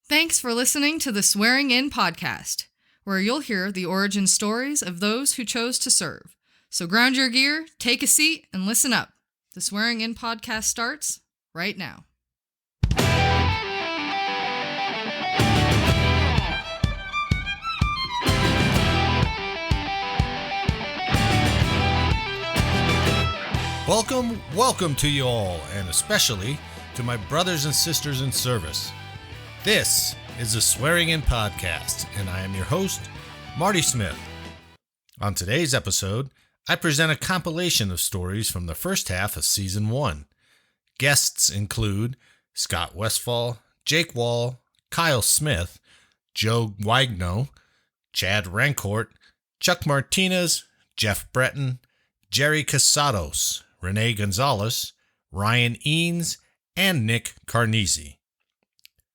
Thanks for listening to the Swearing In podcast, where you'll hear the origin stories of those who chose to serve. So ground your gear, take a seat, and listen up. The Swearing In podcast starts right now. Welcome to you all, and especially to my brothers and sisters in service. This is the Swearing In Podcast, and I am your host, Marty Smith. On today's episode, I present a compilation of stories from the first half of Season 1. Guests include Scott Westfall, Jake Wall, Kyle Smith, Joe Guagno, Chad Rancourt, Chuck Martinez, Jeff Breton, Jerry Casados, Rene Gonzalez, Ryan Eanes, and Nick Carnesi.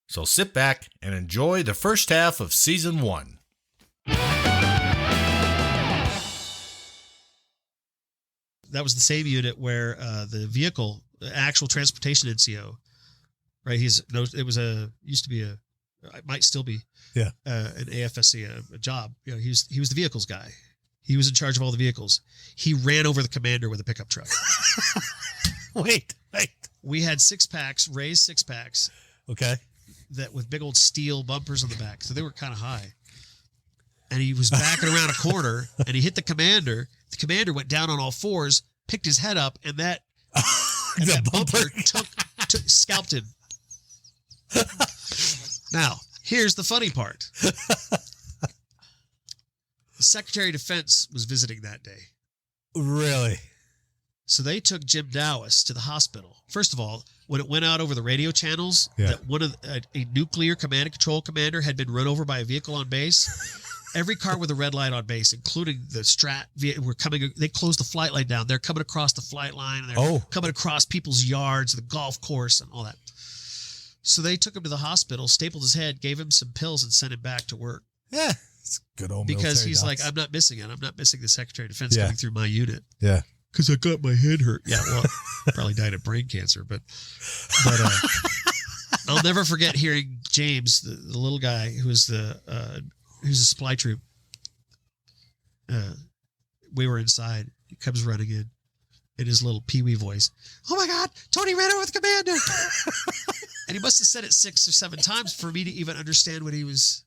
So sit back and enjoy the first half of Season 1. That was the same unit where the vehicle, the actual transportation NCO, right? It might still be, an AFSC, a job. You know, he was the vehicles guy. He was in charge of all the vehicles. He ran over the commander with a pickup truck. Wait. We had raised six packs. Okay. That with big old steel bumpers on the back. So they were kind of high. And he was backing around a corner and he hit the commander. The commander went down on all fours, picked his head up, and that bumper scalped him. Now, here's the funny part. The Secretary of Defense was visiting that day. Really? So they took Jim Dowis to the hospital. First of all, when it went out over the radio channels that one of a nuclear command and control commander had been run over by a vehicle on base, every car with a red light on base, including the Strat, they closed the flight line down. They're coming across the flight line, and they're coming across people's yards, the golf course, and all that. So they took him to the hospital, stapled his head, gave him some pills, and sent him back to work. Yeah, it's good old because he's docs. like, I'm not missing it. I'm not missing the Secretary of Defense coming through my unit. Yeah. Because I got my head hurt. Yeah, well, probably died of brain cancer, but I'll never forget hearing James, the little guy who's a supply troop. We were inside. He comes running in his little peewee voice. Oh my God, Tony ran over with the commander. And he must have said it 6 or 7 times for me to even understand what he was.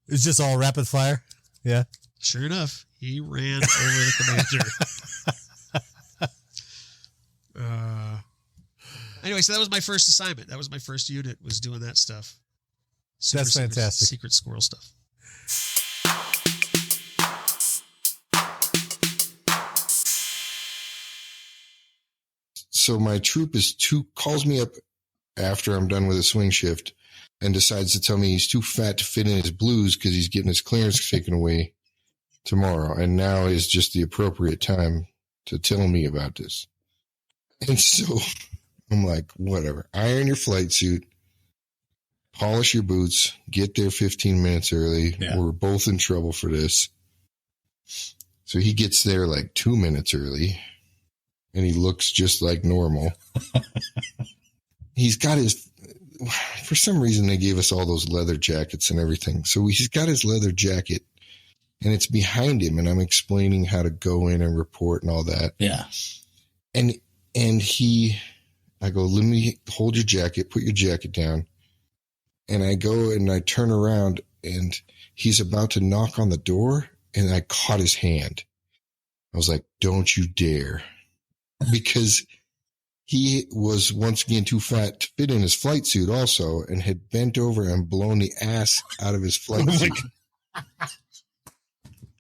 It's just all rapid fire. Yeah. Sure enough, he ran over the commander. Anyway, so that was my first assignment. That was my first unit, was doing that stuff. That's fantastic. Secret squirrel stuff. So my troop calls me up after I'm done with a swing shift and decides to tell me he's too fat to fit in his blues because he's getting his clearance taken away tomorrow. And now is just the appropriate time to tell me about this. And so I'm like, whatever. Iron your flight suit, polish your boots, get there 15 minutes early. Yeah. We're both in trouble for this. So he gets there like 2 minutes early, and he looks just like normal. He's got for some reason they gave us all those leather jackets and everything. So he's got his leather jacket, and it's behind him, and I'm explaining how to go in and report and all that. Yeah. And I go, let me hold your jacket, put your jacket down. And I go and I turn around and he's about to knock on the door and I caught his hand. I was like, don't you dare. Because he was once again too fat to fit in his flight suit also and had bent over and blown the ass out of his flight suit.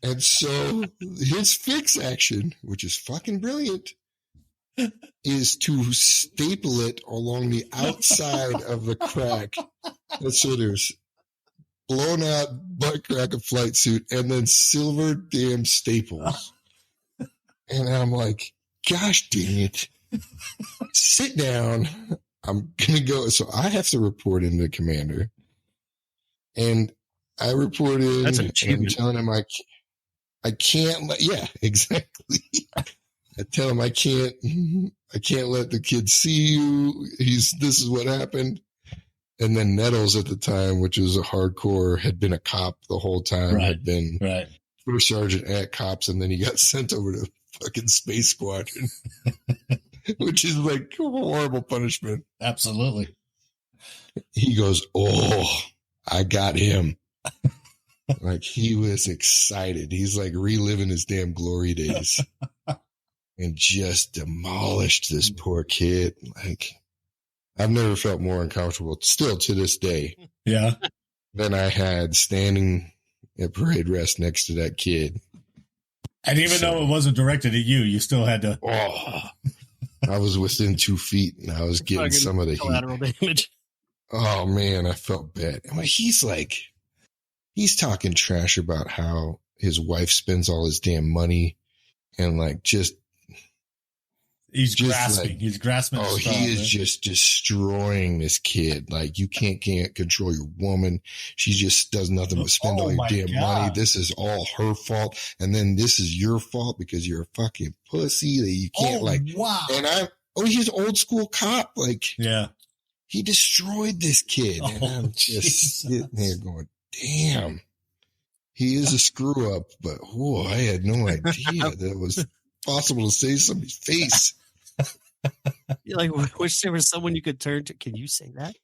And so his fix action, which is fucking brilliant, is to staple it along the outside of the crack. So there's blown out butt crack of flight suit and then silver damn staples. And I'm like, gosh dang it. Sit down. I'm going to go. So I have to report in the commander. And I reported. That's an achievement. I'm telling him I can't. Yeah, exactly. I tell him I can't let the kid see you. This is what happened. And then Nettles at the time, which was a hardcore, had been a cop the whole time, had been first sergeant at cops, and then he got sent over to fucking Space Squadron, which is like a horrible punishment. Absolutely. He goes, "Oh, I got him." Like, he was excited. He's like reliving his damn glory days and just demolished this poor kid. Like, I've never felt more uncomfortable, still to this day, than I had standing at parade rest next to that kid. And even though it wasn't directed at you, you still had to. Oh, I was within 2 feet, and I was getting some of the collateral damage. Oh man, I felt bad. I mean, he's talking trash about how his wife spends all his damn money, and like he's grasping. He's grasping. Oh, he is just destroying this kid. Like, you can't control your woman. She just does nothing but spend all your damn money. This is all her fault. And then this is your fault because you're a fucking pussy that you can't Wow. And he's an old school cop. Like, he destroyed this kid. And I'm just sitting there going, damn, he is a screw up. But I had no idea that it was possible to say somebody's face. You like wish there was someone you could turn to. Can you say that?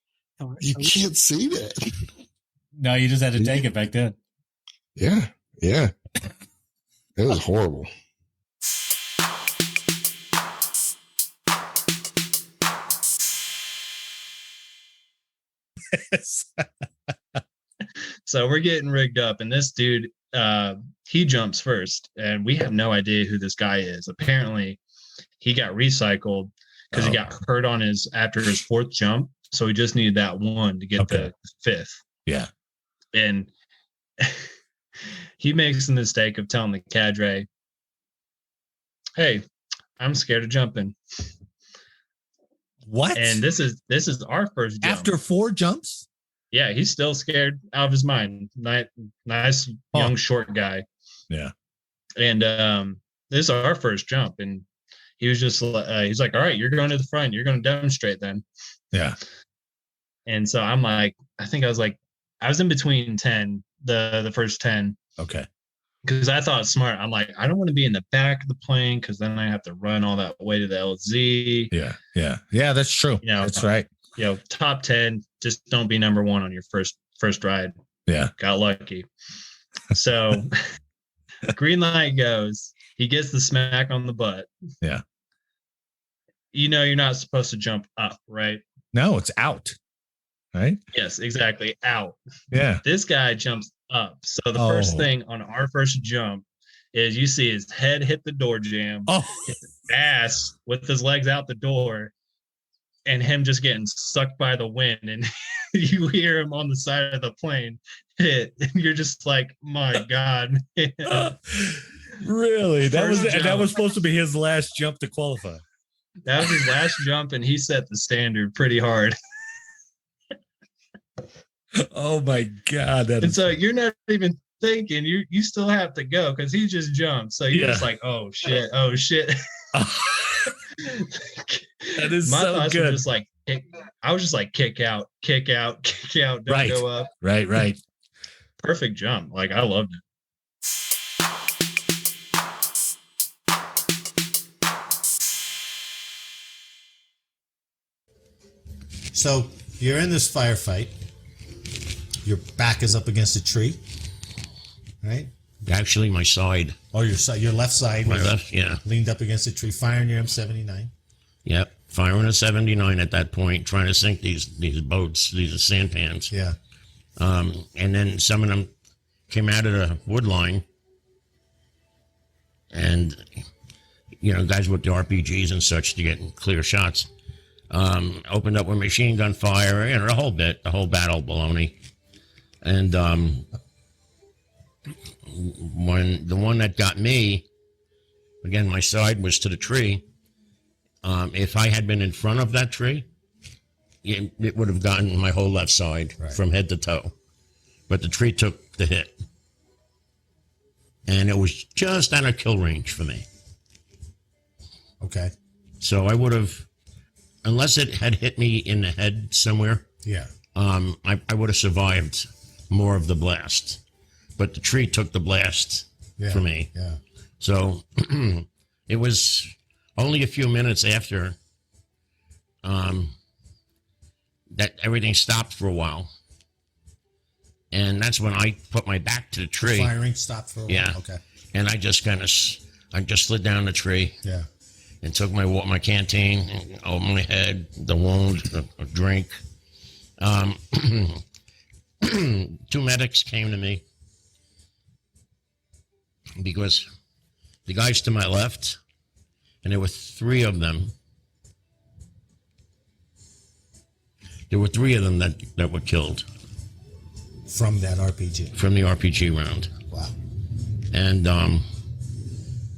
You can't say that. No, you just had to take it back then. Yeah. It was horrible. So we're getting rigged up, and this dude, he jumps first, and we have no idea who this guy is. Apparently, he got recycled because he got hurt after his fourth jump. So he just needed that one to get the fifth. Yeah. And he makes the mistake of telling the cadre, "Hey, I'm scared of jumping." What? And this is our first jump. After 4 jumps? Yeah, he's still scared out of his mind. Nice young short guy. Yeah. And this is our first jump, and he was just he's like, "All right, you're going to the front. You're going to demonstrate then." Yeah. And so I'm like, I was in between 10, the first 10. Okay. Because I thought smart. I'm like, I don't want to be in the back of the plane because then I have to run all that way to the LZ. Yeah, that's true. That's right. Top 10, just don't be number 1 on your first ride. Yeah. Got lucky. So green light goes. He gets the smack on the butt. Yeah. You're not supposed to jump up, right? No, it's out. Right? Yes, exactly. Out. Yeah. This guy jumps up. So the first thing on our first jump is you see his head hit the door jamb, his ass with his legs out the door, and him just getting sucked by the wind. And you hear him on the side of the plane hit, and you're just like, my God. Really? That was supposed to be his last jump to qualify. That was his last jump, and he set the standard pretty hard. Oh my God. So you're not even thinking, you still have to go because he just jumped. So you're just like, oh shit. That is My so thoughts good. were just like, I was just like, kick out, don't go up. Right. Perfect jump. Like, I loved it. So you're in this firefight. Your back is up against a tree, right? Actually, my side. Or your left side. My left, yeah. Leaned up against a tree, firing your M79. Yep, firing a 79 at that point, trying to sink these boats, these sampans. Yeah. And then some of them came out of the wood line, and guys with the RPGs and such to get clear shots. Opened up with machine gun fire, the whole battle baloney. And when the one that got me, again, my side was to the tree. If I had been in front of that tree, it would have gotten my whole left side from head to toe. But the tree took the hit. And it was just out of kill range for me. Okay. So I would have, unless it had hit me in the head somewhere, I would have survived more of the blast. But the tree took the blast for me. Yeah. So it was only a few minutes after that everything stopped for a while. And that's when I put my back to the tree. The firing stopped for a while? Yeah. Okay. And I just slid down the tree. Yeah. And took my canteen over my head, the wound, a drink. 2 medics came to me because the guys to my left, and there were 3 of them. There were 3 of them that were killed. From that RPG? From the RPG round. Wow. And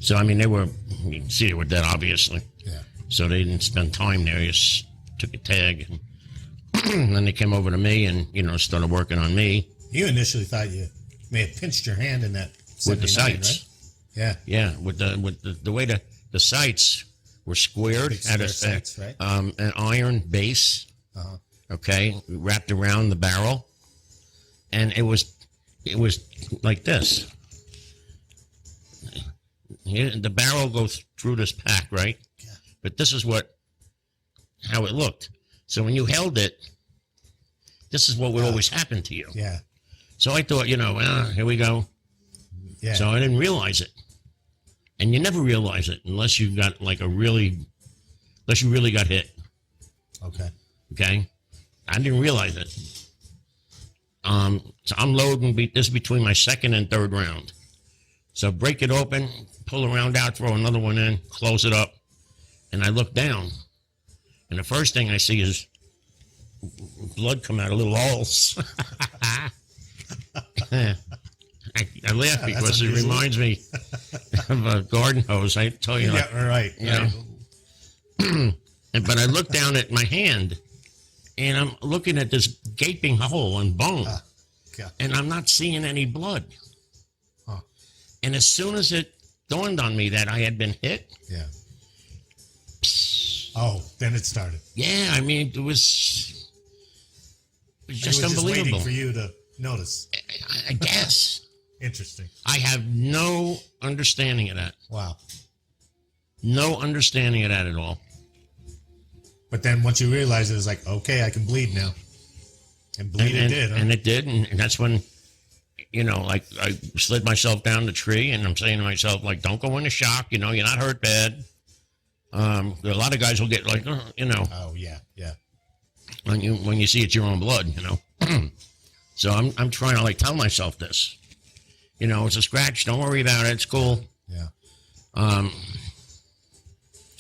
so, I mean, you can see they were dead, obviously. Yeah. So they didn't spend time there. They just took a tag. And then they came over to me and, started working on me. You initially thought you may have pinched your hand in that with the sights. Right? Yeah. With the way the sights were squared at sights, right? An iron base. Uh-huh. Okay, wrapped around the barrel. And it was like this. Here, the barrel goes through this pack, right? Yeah. But this is how it looked. So when you held it, this is what would always happen to you. Yeah. So I thought, here we go. Yeah. So I didn't realize it. And you never realize it unless you got unless you really got hit. Okay. Okay? I didn't realize it. So I'm loading this between my second and third round. So break it open, pull a round out, throw another one in, close it up, and I look down. And the first thing I see is blood come out of little holes. I laugh because it reminds me of a garden hose. I tell you, right. But I look down at my hand, and I'm looking at this gaping hole and bone, and I'm not seeing any blood. Huh. And as soon as it dawned on me that I had been hit, then it started. Yeah, I mean, it was just unbelievable. Just waiting for you to notice. I guess. Interesting. I have no understanding of that. Wow. No understanding of that at all. But then once you realize it, it's like, okay, I can bleed now. And bleed it did. Huh? And it did. And that's when, I slid myself down the tree, and I'm saying to myself, don't go into shock. You're not hurt bad. A lot of guys will get Oh, yeah. When you see it's your own blood, So I'm trying to tell myself this. It's a scratch. Don't worry about it. It's cool. Yeah.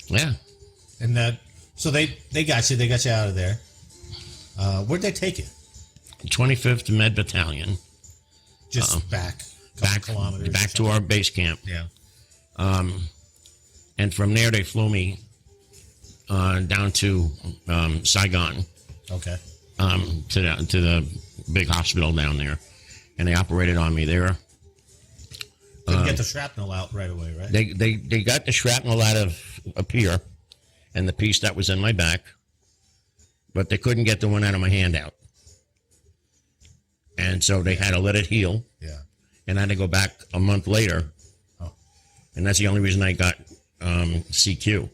Yeah. And so they got you. They got you out of there. Where'd they take you? 25th Med Battalion. Just back kilometers. Back to our base camp. Yeah. And from there they flew me down to Saigon. Okay. To the big hospital down there, and they operated on me there. Didn't get the shrapnel out right away, right? They got the shrapnel out of a pier, and the piece that was in my back, but they couldn't get the one out of my hand out, and so they had to let it heal. Yeah. And I had to go back a month later, and that's the only reason I got CQ.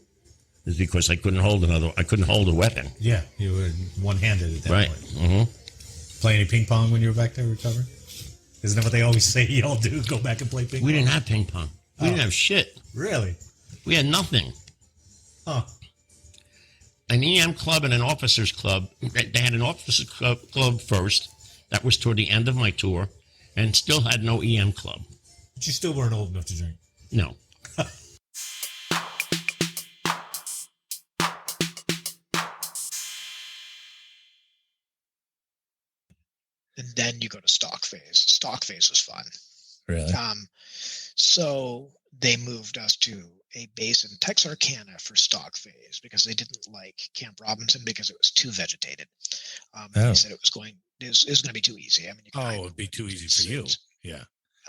Is because I couldn't hold a weapon. Yeah, you were one-handed at that point. Mm-hmm. Play any ping pong when you were back there recovering? Isn't that what they always say y'all do? Go back and play ping pong? We didn't have ping pong. We didn't have shit. Really? We had nothing. Huh. An EM club and an officers club. They had an officers club first. That was toward the end of my tour, and still had no EM club. But you still weren't old enough to drink? No. And then you go to stock phase. Stock phase was fun. Really? So they moved us to a base in Texarkana for stock phase because they didn't like Camp Robinson because it was too vegetated. They said it was going to be too easy. I mean, it'd be too easy for you. Yeah.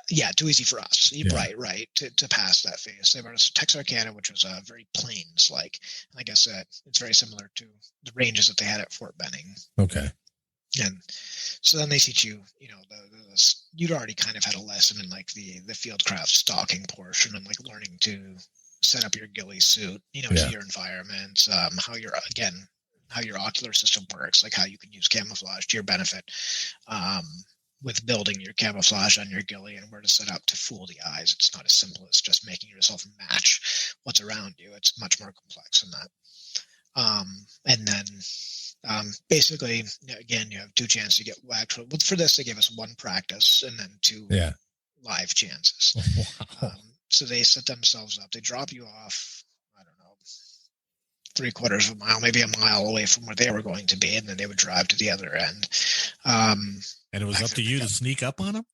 Yeah, too easy for us. Yeah. Right. To pass that phase. They brought us to Texarkana, which was very plains-like. I guess it's very similar to the ranges that they had at Fort Benning. Okay. And so then they teach you, you'd already kind of had a lesson in like the fieldcraft stalking portion and like learning to set up your ghillie suit, to your environment, how your ocular system works, like how you can use camouflage to your benefit, with building your camouflage on your ghillie and where to set up to fool the eyes. It's not as simple as just making yourself match what's around you. It's much more complex than that. And then basically, again, you have 2 chances to get whacked. For this, they gave us 1 practice and then 2 live chances. Wow. So they set themselves up. They drop you off, I don't know, 3/4 of a mile, maybe a mile away from where they were going to be, and then they would drive to the other end. And it was up to you to sneak up on them?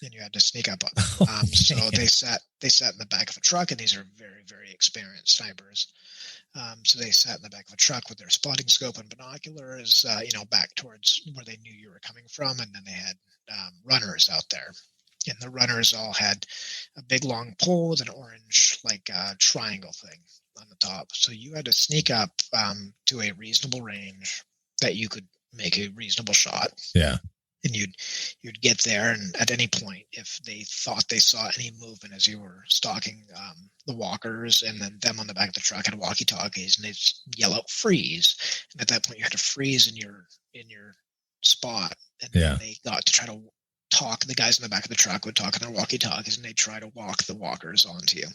And you had to sneak up on them. So they sat in the back of a truck, and these are very, very experienced snipers. So they sat in the back of a truck with their spotting scope and binoculars, back towards where they knew you were coming from. And then they had runners out there. And the runners all had a big long pole with an orange, triangle thing on the top. So you had to sneak up to a reasonable range that you could make a reasonable shot. Yeah. And you'd get there, and at any point, if they thought they saw any movement as you were stalking the walkers, and then them on the back of the truck had walkie-talkies, and they'd yell out "freeze," and at that point you had to freeze in your spot, and then they got to try to talk. The guys in the back of the truck would talk in their walkie-talkies, and they'd try to walk the walkers onto you.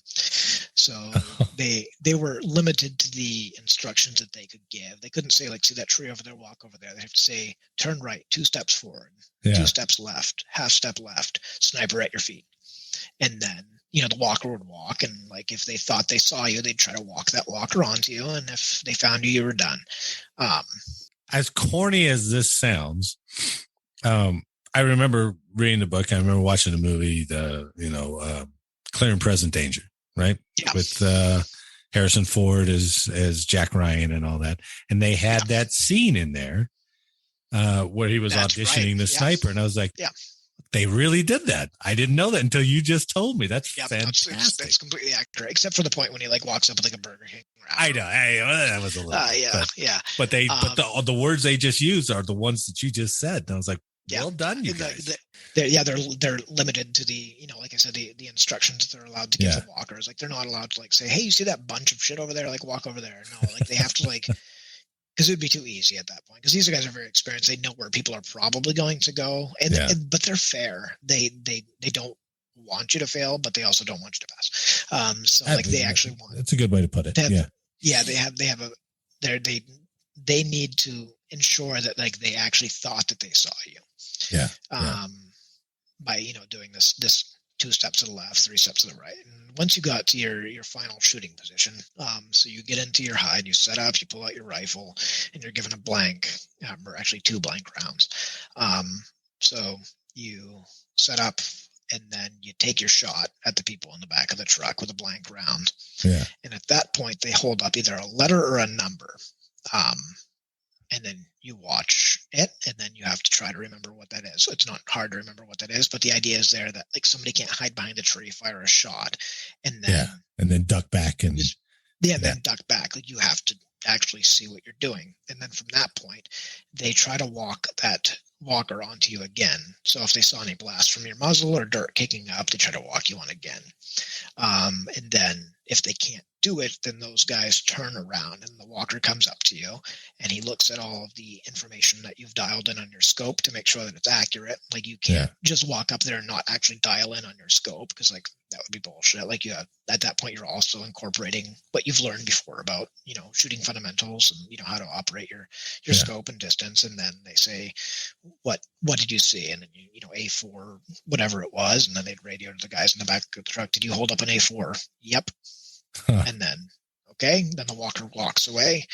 So they were limited to the instructions that they could give. They couldn't say, see that tree over there, walk over there. They have to say, turn right, 2 steps forward, 2 steps left, half step left, sniper at your feet. And then, the walker would walk, and if they thought they saw you, they'd try to walk that walker onto you. And if they found you, you were done. As corny as this sounds, I remember reading the book. I remember watching the movie, Clear and Present Danger, right? Yeah. With Harrison Ford as Jack Ryan and all that. And they had that scene in there where he was auditioning the sniper. And I was like, they really did that. I didn't know that until you just told me. That's fantastic. That's completely accurate, except for the point when he walks up with a Burger King. I know. That was a little. But the words they just used are the ones that you just said. And I was like, well done, you guys. They're limited to the, like I said, the instructions that they're allowed to give the walkers. They're not allowed to say, hey, you see that bunch of shit over there? Walk over there. No, they have to because it would be too easy at that point. Because these guys are very experienced. They know where people are probably going to go, but they're fair. They don't want you to fail, but they also don't want you to pass. They actually want. That's a good way to put it. They need to ensure that they actually thought that they saw you. By doing this 2 steps to the left, 3 steps to the right. And once you got to your final shooting position, so you get into your hide, you set up, you pull out your rifle, and you're given a blank, or actually 2 blank rounds. So you set up, and then you take your shot at the people in the back of the truck with a blank round. Yeah. And at that point, they hold up either a letter or a number. And then you watch it, and then you have to try to remember what that is. So it's not hard to remember what that is, but the idea is there that somebody can't hide behind a tree, fire a shot, and then duck back and then duck back. You have to actually see what you're doing, and then from that point, they try to walk that walker onto you again. So if they saw any blast from your muzzle or dirt kicking up, they try to walk you on again. And then if they can't do it, then those guys turn around and the walker comes up to you and he looks at all of the information that you've dialed in on your scope to make sure that it's accurate. You can't just walk up there and not actually dial in on your scope, because that would be bullshit. At that point, you're also incorporating what you've learned before about, shooting fundamentals and, how to operate your scope and distance. And then they say, what did you see? And then A4, whatever it was. And then they'd radio to the guys in the back of the truck. Did you hold up an A4? Yep. And then, then the walker walks away.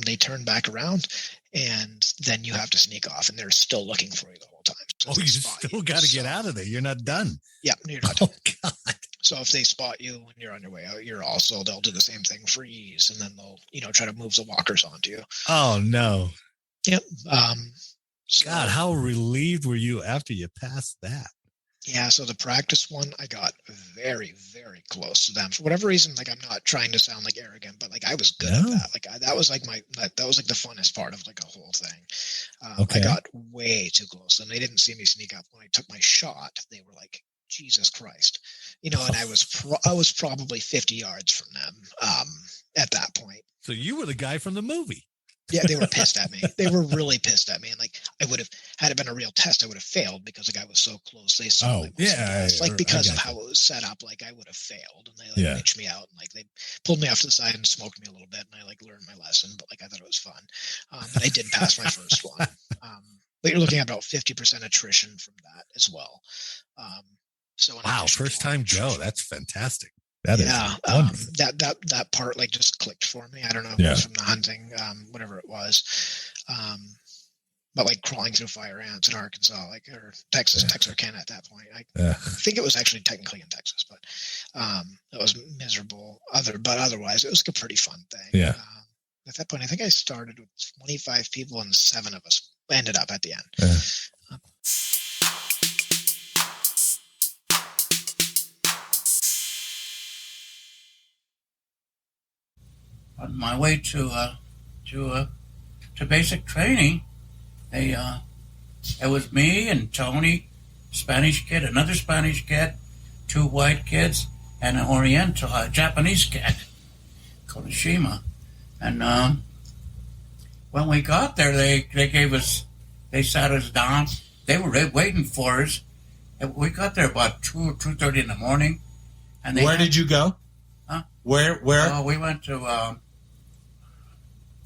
They turn back around, and then you have to sneak off, and they're still looking for you the whole time. So you still got to get out of there. You're not done. Yeah, you're not done. God. So if they spot you when you're on your way out, they'll do the same thing, freeze, and then they'll, try to move the walkers onto you. Oh no. Yep. God, how relieved were you after you passed that? Yeah, so the practice one, I got very, very close to them. For whatever reason, like, I'm not trying to sound like arrogant, but like I was good at that. Like that was like that was like the funnest part of like a whole thing. I got way too close, and they didn't see me sneak up. When I took my shot, they were like, Jesus Christ, and I was probably 50 yards from them at that point. So you were the guy from the movie. Yeah, they were pissed at me. They were really pissed at me. And like, I would have, had it been a real test, I would have failed because like I was so close. They saw because of how it was set up, like I would have failed. And they like pitched me out and like they pulled me off to the side and smoked me a little bit. And I like learned my lesson, but like I thought it was fun. But I did pass my first one. But you're looking at about 50% attrition from that as well. So wow, first time go. That's fantastic. That part like just clicked for me. I don't know if it was from the hunting, whatever it was. But like crawling through fire ants in Arkansas, like, or Texarkana at that point. I think it was actually technically in Texas, but it was miserable. But otherwise, it was like a pretty fun thing. Yeah. At that point, I think I started with 25 people and 7 of us ended up at the end. On my way to basic training, it was me and Tony, Spanish kid, another Spanish kid, 2 white kids, and an Oriental, Japanese kid, Konoshima. And when we got there, they sat us down. They were waiting for us. And we got there about 2:30 in the morning. And where did you go? Huh? Where? We went to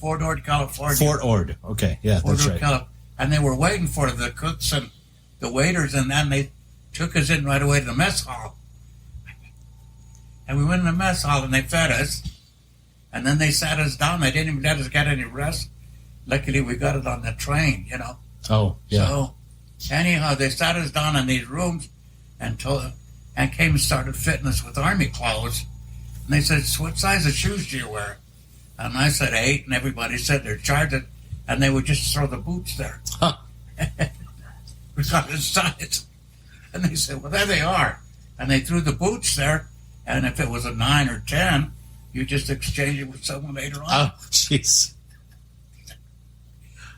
Fort Ord, California. Fort Ord. Okay, yeah, that's right. And they were waiting for the cooks and the waiters, and then they took us in right away to the mess hall. And we went in the mess hall, and they fed us. And then they sat us down. They didn't even let us get any rest. Luckily, we got it on the train, Oh, yeah. So, anyhow, they sat us down in these rooms and came and started fitting us with army clothes. And they said, what size of shoes do you wear? And I said 8, and everybody said they're charged, and they would just throw the boots there. Huh. We got his size. And they said, well, there they are. And they threw the boots there, and if it was a 9 or 10, you just exchange it with someone later on. Oh, jeez.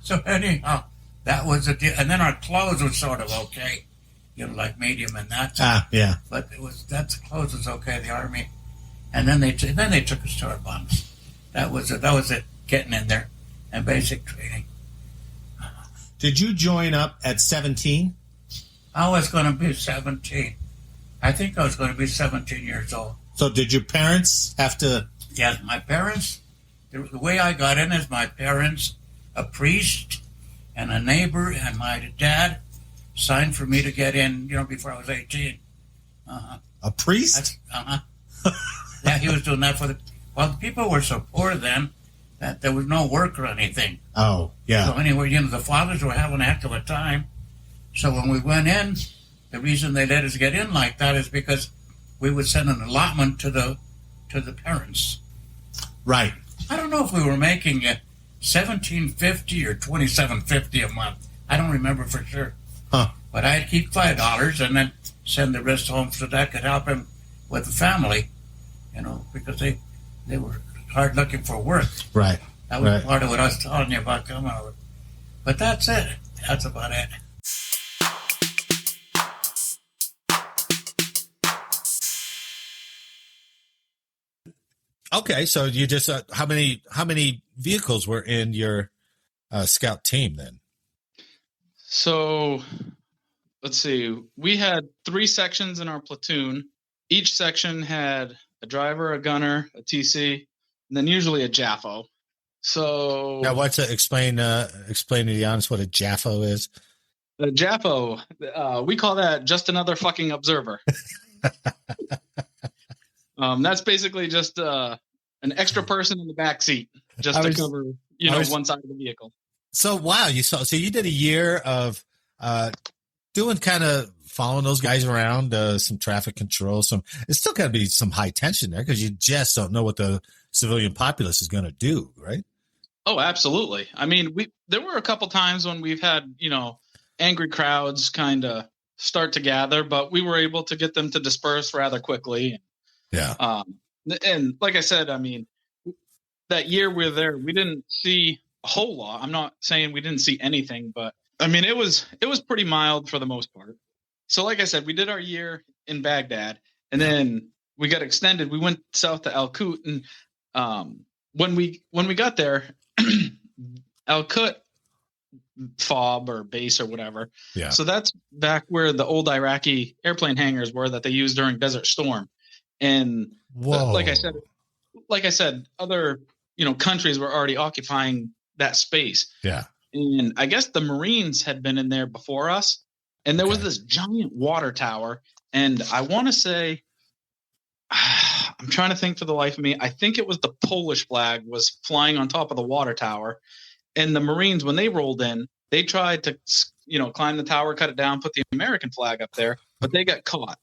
So anyhow, that was a deal. And then our clothes were sort of okay, like medium and that. Yeah. But the clothes was okay, the Army. And then they took us to our bunks. That was it, getting in there and basic training. Did you join up at 17? I was going to be 17. I think I was going to be 17 years old. So did your parents have to? Yes, my parents. The way I got in is my parents, a priest, and a neighbor, and my dad signed for me to get in, before I was 18. A priest? Yeah, he was doing that for the people were so poor then that there was no work or anything. Oh, yeah. So anyway, the fathers were having a heck of a time. So when we went in, the reason they let us get in like that is because we would send an allotment to the parents. Right. I don't know if we were making $17.50 or $27.50 a month. I don't remember for sure. Huh. But I'd keep $5 and then send the rest home so that could help him with the family, because they were hard looking for work. Right. That was part of what I was telling you about coming over. But that's it. That's about it. Okay, so you just how many vehicles were in your scout team then? So let's see. We had 3 sections in our platoon. Each section had a driver, a gunner, a TC, and then usually a JAFO. So now, explain to the audience what a JAFO is? A JAFO, we call that just another fucking observer. That's basically just an extra person in the back seat, just to cover, one side of the vehicle. So wow, so you did a year of doing kind of following those guys around, some traffic control. It's still got to be some high tension there because you just don't know what the civilian populace is going to do, right? Oh, absolutely. I mean, there were a couple times when we've had angry crowds kind of start to gather, but we were able to get them to disperse rather quickly. Yeah. And like I said, I mean, that year we were there, we didn't see a whole lot. I'm not saying we didn't see anything, but I mean, it was pretty mild for the most part. So like I said, we did our year in Baghdad, and then we got extended. We went south to Al-Qut, and when we got there, Al-Qut FOB or base or whatever. Yeah. So that's back where the old Iraqi airplane hangars were that they used during Desert Storm. And like I said, other countries were already occupying that space. Yeah. And I guess the Marines had been in there before us, and there was this giant water tower. And I want to say, I'm trying to think for the life of me, I think it was the Polish flag was flying on top of the water tower. And the Marines, when they rolled in, they tried to, climb the tower, cut it down, put the American flag up there, but they got caught.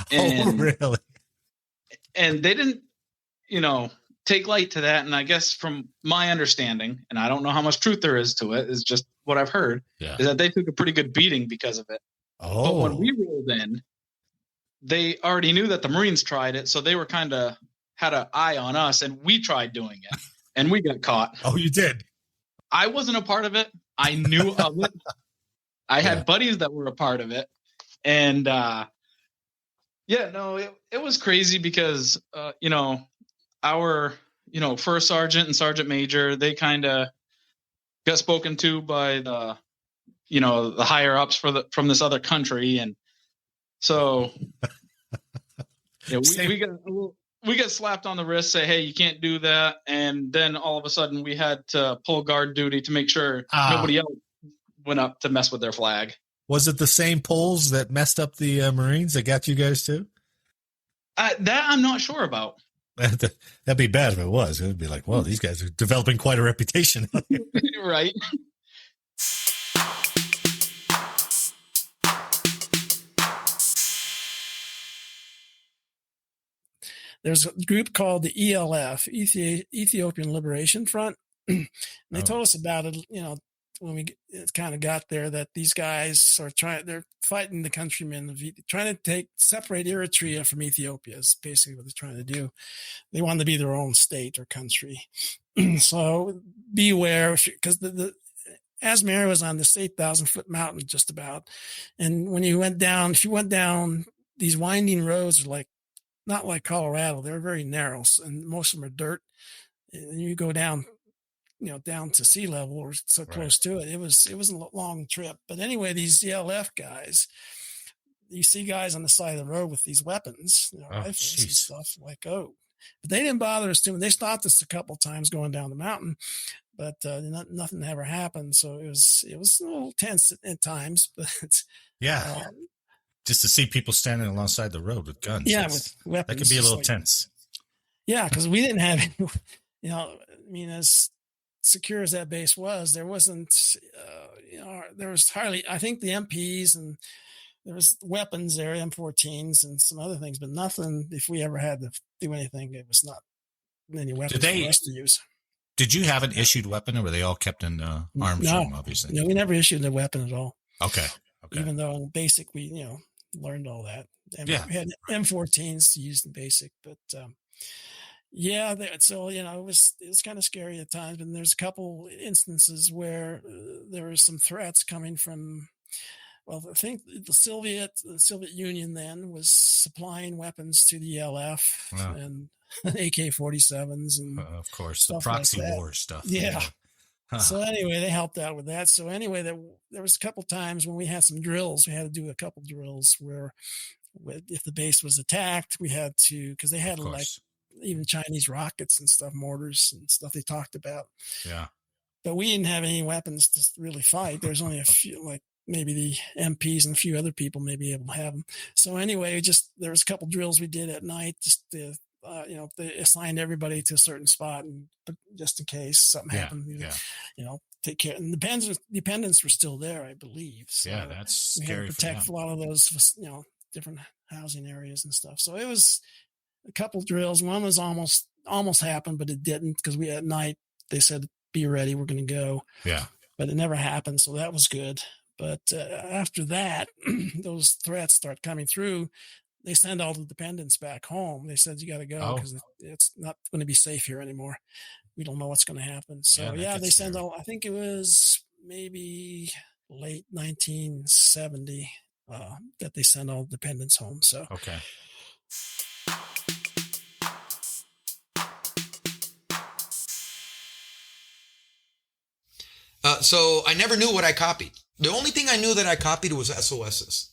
And, really? And they didn't, take light to that. And I guess from my understanding, and I don't know how much truth there is to it, is just what I've heard, is that they took a pretty good beating because of it. Oh. But when we rolled in, they already knew that the Marines tried it, so they were kind of had an eye on us, and we tried doing it, and we got caught. Oh, you did? I wasn't a part of it. I knew of it. I had buddies that were a part of it, and it was crazy because our first sergeant and sergeant major, they kind of got spoken to by the the higher ups from this other country, and so we got slapped on the wrist, say, hey, you can't do that, and then all of a sudden we had to pull guard duty to make sure nobody else went up to mess with their flag. Was it the same Poles that messed up the Marines that got you guys too? That I'm not sure about. That'd be bad if it was. It would be like, well, these guys are developing quite a reputation. Right. There's a group called the ELF, Ethiopian Liberation Front. And they told us about it, when we kind of got there, that these guys are they're fighting the countrymen, trying to separate Eritrea from Ethiopia is basically what they're trying to do. They want to be their own state or country. So beware, because the Asmara was on this 8,000-foot mountain just about. And when if you went down these winding roads, are not like Colorado, they're very narrow, and most of them are dirt. And you go down, down to sea level or so close to it. It was a long trip. But anyway, these ELF guys, you see guys on the side of the road with these weapons, rifles and stuff but they didn't bother us too much. They stopped us a couple times going down the mountain, but nothing ever happened. So it was a little tense at times, but just to see people standing alongside the road with guns. Yeah, with weapons. That could be a little tense. Yeah, because we didn't have any, as secure as that base was, there wasn't, there was hardly, I think the MPs and there was weapons there, M14s and some other things, but nothing, if we ever had to do anything, it was not any weapons for us to use. Did you have an issued weapon, or were they all kept in arms room, obviously? No, we never issued a weapon at all. Okay. Even though in basic, we, learned all that. And we had M14s to use in basic, but so it was kind of scary at times. And there's a couple instances where there was some threats coming from. Well, I think the Soviet Union then was supplying weapons to the ELF and AK-47s and of course the proxy war stuff. Yeah. So anyway, they helped out with that. So anyway, there was a couple times when we had some drills. We had to do a couple drills where if the base was attacked, we had to, because they had even Chinese rockets and stuff, mortars and stuff they talked about. Yeah. But we didn't have any weapons to really fight. There's only a few, maybe the MPs and a few other people may be able to have them. So anyway, there was a couple drills we did at night just to, they assigned everybody to a certain spot, and just in case something happened, take care. And the dependents were still there, I believe. So that's scary. We had to protect a lot of those, different housing areas and stuff. So it was a couple drills. One was almost happened, but it didn't, because at night they said, "Be ready, we're going to go." Yeah. But it never happened, so that was good. But after that, those threats start coming through. They send all the dependents back home. They said, you got to go because it's not going to be safe here anymore. We don't know what's going to happen. So they send all, I think it was maybe late 1970 that they send all the dependents home. So, okay. So I never knew what I copied. The only thing I knew that I copied was SOSs.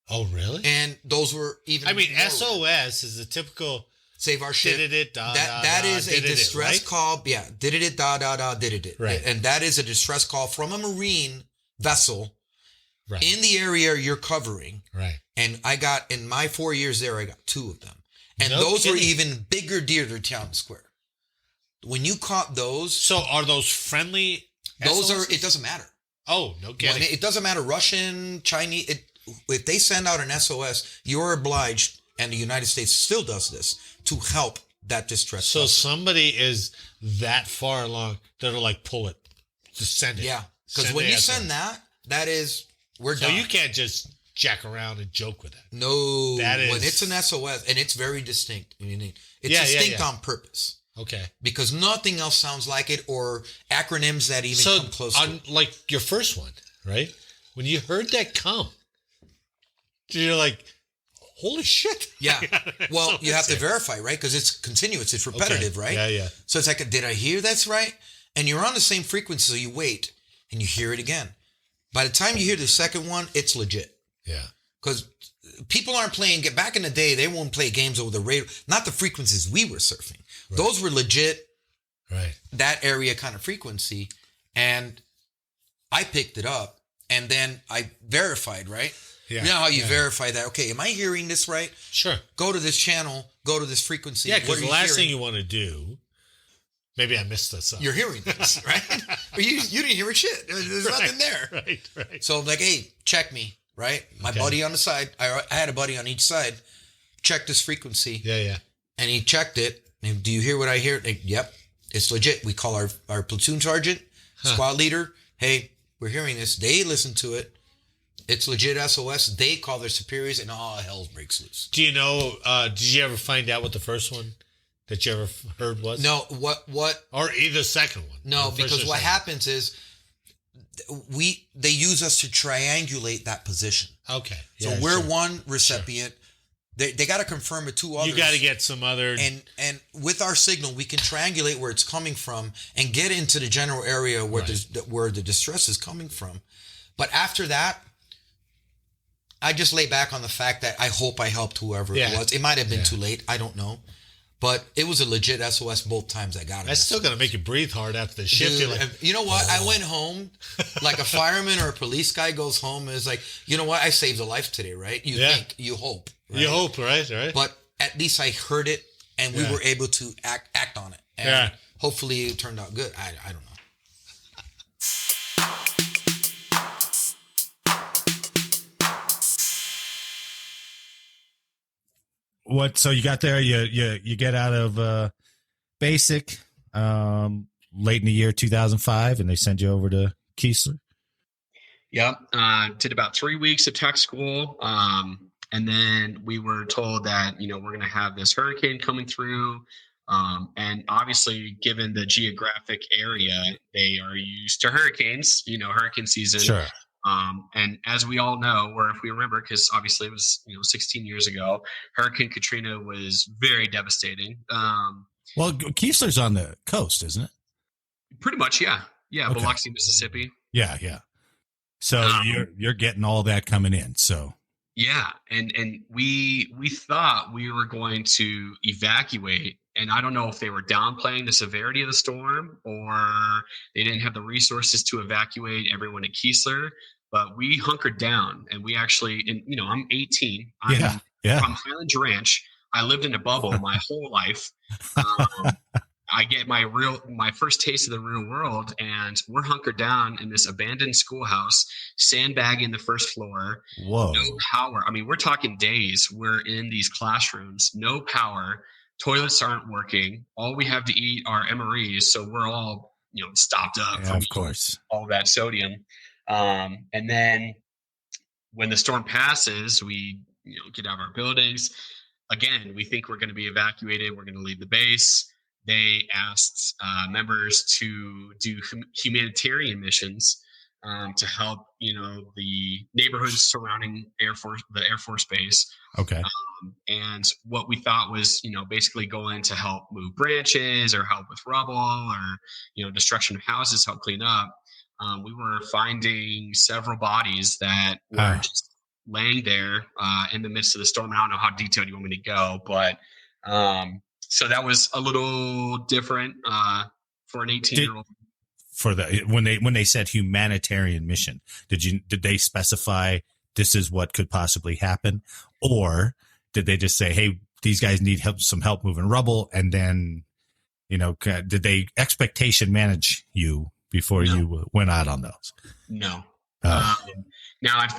Oh, really? And those were even. I mean, SOS is a typical save our shit. That is a distress call. Yeah, did it. Right. And that is a distress call from a Marine vessel in the area you're covering. Right. And I got, in my 4 years there, I got 2 of them. And those were even bigger deer to town square. When you caught those. So are those friendly? Those are, it doesn't matter. Oh, no kidding. It doesn't matter, Russian, Chinese. If they send out an SOS, you're obliged, and the United States still does this, to help that distress. So somebody is that far along, that'll like pull it, just send it. Yeah, because when you send that is, we're done. So you can't just jack around and joke with that. No, that is, when it's an SOS, and it's very distinct. It's distinct on purpose. Okay. Because nothing else sounds like it, or acronyms that even come close to it. Like your first one, right? When you heard that come, you're like, holy shit. Yeah. Well, you have to verify, right? Because it's continuous. It's repetitive, right? Yeah. So it's like, did I hear that's right? And you're on the same frequency, so you wait, and you hear it again. By the time you hear the second one, it's legit. Yeah. Because people aren't playing, back in the day, they won't play games over the radio, not the frequencies we were surfing. Right. Those were legit, right? That area kind of frequency. And I picked it up, and then I verified, right? Yeah. You know how you verify that? Okay, am I hearing this right? Sure. Go to this channel, go to this frequency. Yeah, because the last thing you want to do, maybe I missed this up. You're hearing this, right? Or you didn't hear a shit. There's nothing there. Right. So I'm like, hey, check me, right? My buddy on the side, I had a buddy on each side, check this frequency. Yeah. And he checked it. And do you hear what I hear? Yep, it's legit. We call our platoon sergeant, squad leader. Hey, we're hearing this. They listen to it. It's legit SOS. They call their superiors, and all hell breaks loose. Do you know, did you ever find out what the first one that you ever heard was? No, what? Or either second one. No, because what happens is they use us to triangulate that position. Okay. So we're one recipient. Sure. They got to confirm it to others. You got to get some other. And with our signal, we can triangulate where it's coming from and get into the general area where the distress is coming from. But after that, I just lay back on the fact that I hope I helped whoever it was. It might have been too late. I don't know. But it was a legit SOS both times I got it. That's still going to make you breathe hard after the shift. Dude, you know what? I went home like a fireman or a police guy goes home and is like, you know what? I saved a life today, right? You think, you hope. Right? You hope, right? But at least I heard it and we were able to act on it. And hopefully it turned out good. I don't know. So you got there, you get out of basic late in the year 2005, and they send you over to Keesler. Yep. Did about 3 weeks of tech school. And then we were told that, we're going to have this hurricane coming through. And obviously, given the geographic area, they are used to hurricanes, hurricane season. Sure. And as we all know, or if we remember, because obviously it was 16 years ago, Hurricane Katrina was very devastating. Well, Keesler's on the coast, isn't it? Pretty much, yeah. Okay. Biloxi, Mississippi. Yeah. So you're getting all that coming in. So yeah, and we thought we were going to evacuate. And I don't know if they were downplaying the severity of the storm or they didn't have the resources to evacuate everyone at Keesler. But we hunkered down, and we actually, I'm 18. I'm from Highlands Ranch. I lived in a bubble my whole life. I get my first taste of the real world, and we're hunkered down in this abandoned schoolhouse, sandbagging the first floor. Whoa. No power. I mean, we're talking days. We're in these classrooms, no power. Toilets aren't working. All we have to eat are MREs, so we're all stopped up. Yeah, of course. All that sodium. And then when the storm passes, we get out of our buildings. Again, we think we're going to be evacuated. We're going to leave the base. They asked members to do humanitarian missions to help, the neighborhoods surrounding the Air Force Base. Okay. And what we thought was, basically go in to help move branches or help with rubble or, destruction of houses, help clean up. We were finding several bodies that were just laying there in the midst of the storm. I don't know how detailed you want me to go, but so that was a little different for an 18-year-old. For when they said humanitarian mission, did they specify this is what could possibly happen, or did they just say, hey, these guys need some help moving rubble, and then did they expectation manage you before you went out on those? No. Now,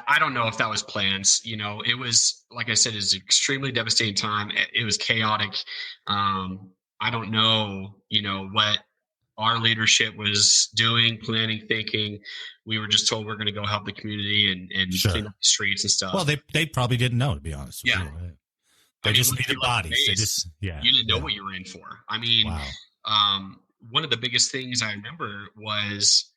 I don't know if that was planned. It was, like I said, it was an extremely devastating time. It was chaotic. I don't know, what our leadership was doing, planning, thinking. We were just told we're going to go help the community and clean up the streets and stuff. Well, they probably didn't know, to be honest with you. They just needed bodies. You didn't know what you were in for. I mean, one of the biggest things I remember was,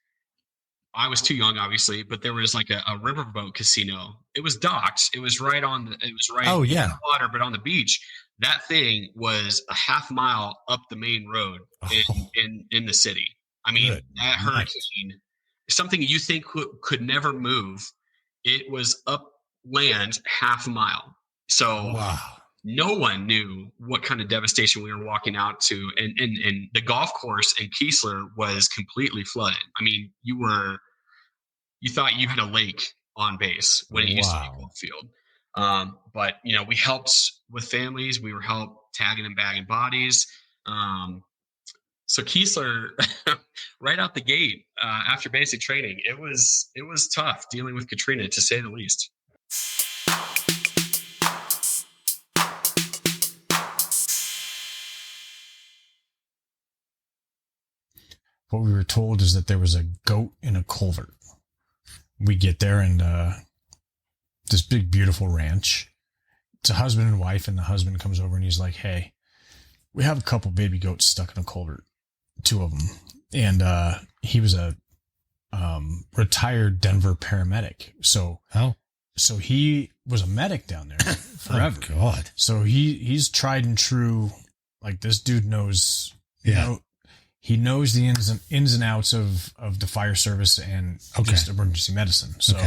I was too young, obviously, but there was like a riverboat casino. It was docked. It was right in the water, but on the beach. That thing was a half mile up the main road in the city. I mean, that hurricane, something you think could never move, it was up land half a mile. So no one knew what kind of devastation we were walking out to. And the golf course in Keesler was completely flooded. I mean, you thought you had a lake on base when it used to be a golf field. But we helped with families. We were helped tagging and bagging bodies. So Keesler, right out the gate, after basic training, it was tough dealing with Katrina, to say the least. What we were told is that there was a goat in a culvert. We get there and this big, beautiful ranch. It's a husband and wife, and the husband comes over and he's like, hey, we have a couple baby goats stuck in a culvert, 2 of them. And he was a retired Denver paramedic. So he was a medic down there forever. Oh, God. So he's tried and true. Like, this dude knows, he knows the ins and outs of the fire service and just emergency medicine. So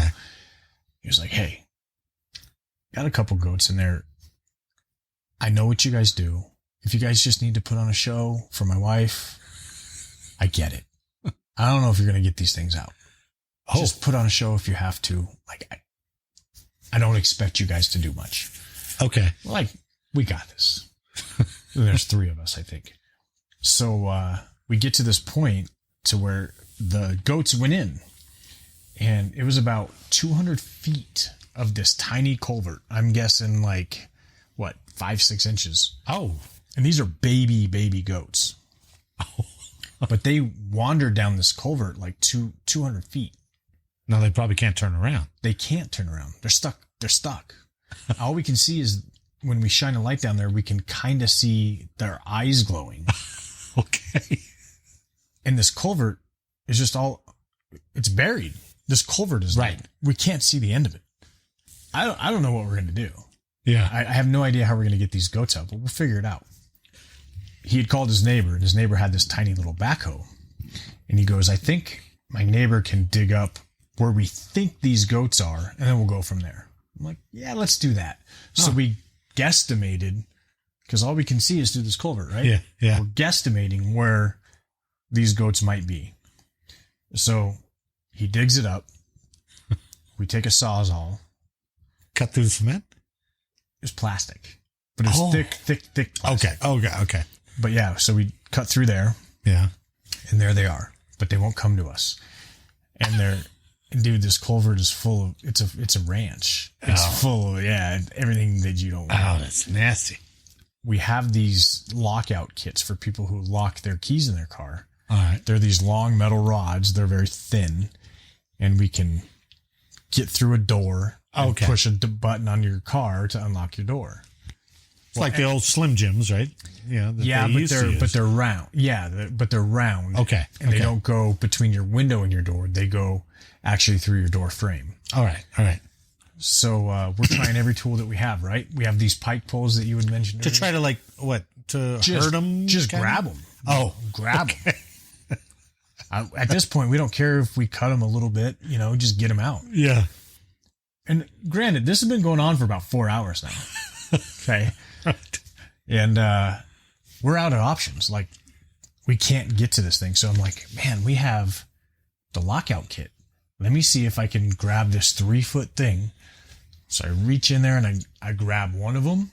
he was like, hey, got a couple goats in there. I know what you guys do. If you guys just need to put on a show for my wife, I get it. I don't know if you're going to get these things out. Just put on a show if you have to. Like, I don't expect you guys to do much. Okay. Like, we got this. There's 3 of us, I think. So, we get to this point to where the goats went in, and it was about 200 feet of this tiny culvert. I'm guessing 5-6 inches. Oh. And these are baby goats. Oh. But they wandered down this culvert 200 feet. Now they probably can't turn around. They can't turn around. They're stuck. All we can see is when we shine a light down there, we can kind of see their eyes glowing. Okay. And this culvert is just it's buried. This culvert is we can't see the end of it. I don't know what we're going to do. Yeah. I have no idea how we're going to get these goats out, but we'll figure it out. He had called his neighbor, and his neighbor had this tiny little backhoe. And he goes, I think my neighbor can dig up where we think these goats are, and then we'll go from there. I'm like, yeah, let's do that. So we guesstimated, because all we can see is through this culvert, right? Yeah, yeah. We're guesstimating where these goats might be. So he digs it up. We take a Sawzall. Cut through the cement? It's plastic. But it's thick plastic. Okay. But yeah, so we cut through there. Yeah. And there they are. But they won't come to us. And dude, this culvert is full of, it's a ranch. It's full of, everything that you don't want. Oh, that's nasty. We have these lockout kits for people who lock their keys in their car. All right. They're these long metal rods. They're very thin. and we can get through a door and Okay. push a button on your car to unlock your door. It's like the old Slim Jims, right? Yeah, but they're round. Yeah, but they're round. Okay. And they don't go between your window and your door. They go actually through your door frame. All right. So we're trying every tool that we have, right? We have these pike poles that you had mentioned To try to hurt them? Just grab them. Oh, grab them. At this point, we don't care if we cut them a little bit, just get them out. Yeah. And granted, this has been going on for about 4 hours now. Okay. And we're out of options. Like, we can't get to this thing. So I'm like, man, we have the lockout kit. Let me see if I can grab this 3-foot thing. So I reach in there and I grab one of them,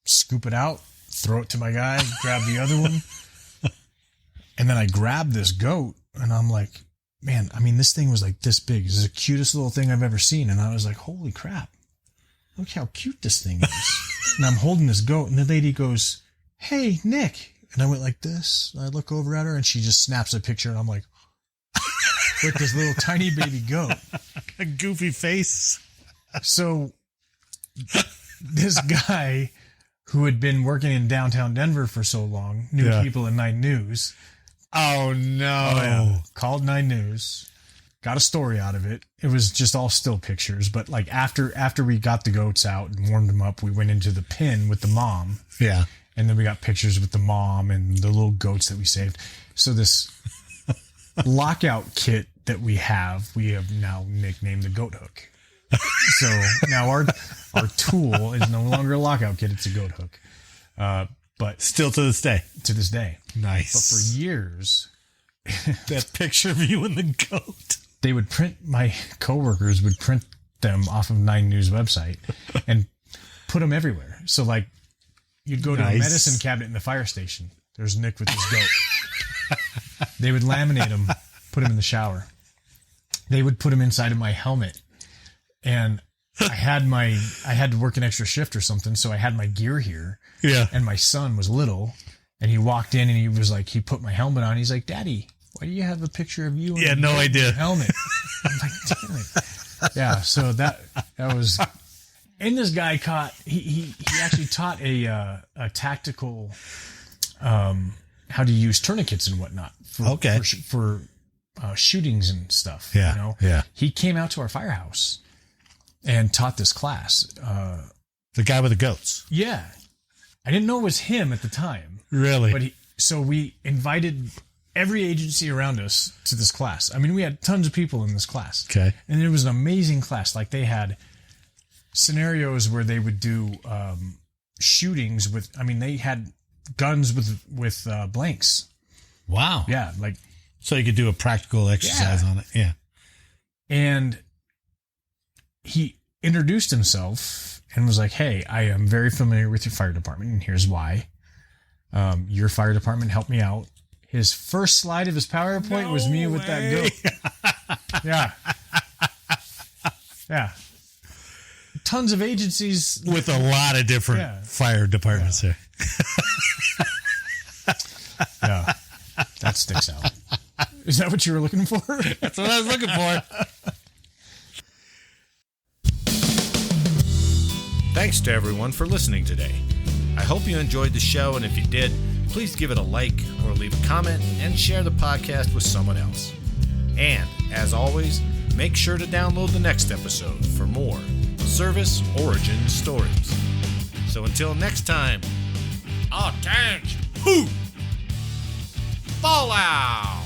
scoop it out, throw it to my guy, grab the other one. And then I grab this goat and I'm like, man, I mean, this thing was like this big. This is the cutest little thing I've ever seen. And I was like, holy crap. Look how cute this thing is. And I'm holding this goat and the lady goes, hey, Nick. And I went like this. I look over at her and she just snaps a picture and I'm like, with this little tiny baby goat. A goofy face. So this guy who had been working in downtown Denver for so long knew people at 9 News. Oh, no. Called 9 News. Got a story out of it. It was just all still pictures. But like after we got the goats out and warmed them up, we went into the pen with the mom. Yeah. And then we got pictures with the mom and the little goats that we saved. So this lockout kit that we have now nicknamed the goat hook. So now our tool is no longer a lockout kit; it's a goat hook. But still to this day, nice. But for years, that picture of you and the goat, they would my coworkers would print them off of 9 News website and put them everywhere. So like, you'd go to a medicine cabinet in the fire station. There's Nick with his goat. They would laminate them, put them in the shower. They would put them inside of my helmet. And I had to work an extra shift or something, so I had my gear here. Yeah. And my son was little, and he walked in and he was like, he put my helmet on. He's like, Daddy, why do you have a picture of you? Yeah, no idea. Helmet. I'm like, damn it. Yeah. So that was, and this guy he actually taught a tactical, how to use tourniquets and whatnot for shootings and stuff. Yeah. Yeah. He came out to our firehouse and taught this class. The guy with the goats. Yeah. I didn't know it was him at the time. Really? But so we invited every agency around us to this class. I mean, we had tons of people in this class. Okay. And it was an amazing class. Like, they had scenarios where they would do shootings they had guns with blanks. Wow. Yeah. Like, so you could do a practical exercise on it. Yeah. And he introduced himself and was like, hey, I am very familiar with your fire department, and here's why. Your fire department helped me out. His first slide of his PowerPoint was me with that goat. Yeah. Yeah. Tons of agencies. With a lot of different fire departments there. Yeah. That sticks out. Is that what you were looking for? That's what I was looking for. Thanks to everyone for listening today. I hope you enjoyed the show, and if you did, please give it a like or leave a comment and share the podcast with someone else. And, as always, make sure to download the next episode for more service origin stories. So until next time, attention! Fallout!